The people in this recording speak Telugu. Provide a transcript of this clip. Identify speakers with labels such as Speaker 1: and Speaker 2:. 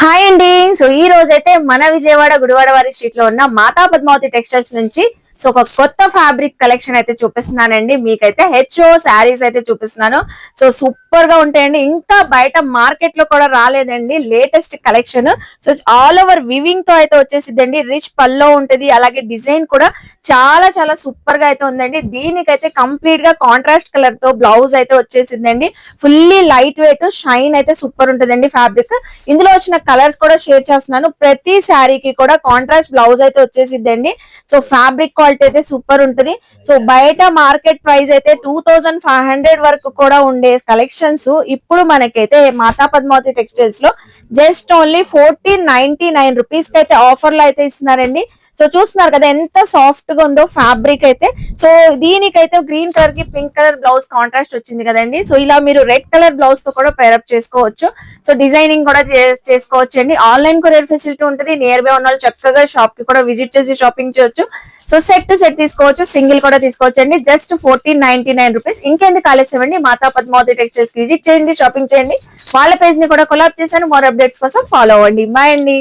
Speaker 1: హాయ్ అండి. సో ఈ రోజైతే మన విజయవాడ గుడివాడ వారి స్ట్రీట్ లో ఉన్న మాతా పద్మావతి టెక్స్టైల్స్ నుంచి ఒక కొత్త ఫ్యాబ్రిక్ కలెక్షన్ అయితే చూపిస్తున్నానండి. మీకైతే హెచ్ఓ శారీస్ అయితే చూపిస్తున్నాను. సో సూపర్ గా ఉంటాయండి. ఇంకా బయట మార్కెట్ లో కూడా రాలేదండి latest collection. So all over weaving తో అయితే వచ్చేసిద్దండి. రిచ్ పల్లో ఉంటది, అలాగే డిజైన్ కూడా చాలా చాలా సూపర్ గా అయితే ఉందండి. దీనికైతే కంప్లీట్ గా కాంట్రాస్ట్ కలర్ తో బ్లౌజ్ అయితే వచ్చేసిందండి. ఫుల్లీ లైట్ వెయిట్, షైన్ అయితే సూపర్ ఉంటదండి ఫ్యాబ్రిక్. ఇందులో వచ్చిన కలర్స్ కూడా షేర్ చేస్తున్నాను. ప్రతి శారీకి కూడా కాంట్రాస్ట్ బ్లౌజ్ అయితే వచ్చేసిద్దండి. సో ఫ్యాబ్రిక్ క్వాలిటీ అయితే సూపర్ ఉంటది. సో బయట మార్కెట్ ప్రైస్ అయితే 2500 వరకు కూడా ఉండే కలెక్షన్స్ ఇప్పుడు మనకైతే మాతా పద్మావతి టెక్స్టైల్స్ లో జస్ట్ ఓన్లీ 1499 రూపీస్ కి అయితే ఆఫర్ లో అయితే ఇస్తున్నారండి. సో చూస్తున్నారు కదా ఎంత సాఫ్ట్ గా ఉందో ఫ్యాబ్రిక్ అయితే. సో దీనికైతే గ్రీన్ కలర్ కి పింక్ కలర్ బ్లౌజ్ కాంట్రాస్ట్ వచ్చింది కదండి. సో ఇలా మీరు రెడ్ కలర్ బ్లౌజ్ తో కూడా పేరప్ చేసుకోవచ్చు. సో డిజైనింగ్ కూడా చేసుకోవచ్చు అండి. ఆన్లైన్ కొరియర్ ఫెసిలిటీ ఉంటుంది. నియర్ బై ఉన్న వాళ్ళు చక్కగా షాప్ కి కూడా విజిట్ చేసి షాపింగ్ చేయొచ్చు. సో సెట్ టు సెట్ తీసుకోవచ్చు, సింగిల్ కూడా తీసుకోవచ్చు అండి. Just 1499 rupees. ఇంకెందుకు ఆలస్యం అండి, మాతా పద్మావతి టెక్స్టైల్స్ విజిట్ చేయండి, షాపింగ్ చేయండి. వాళ్ళ పేజ్ ని కూడా కొలాబ్ చేశాను. మోర్ అప్డేట్స్ కోసం ఫాలో అవ్వండి. బాయ్ అండి.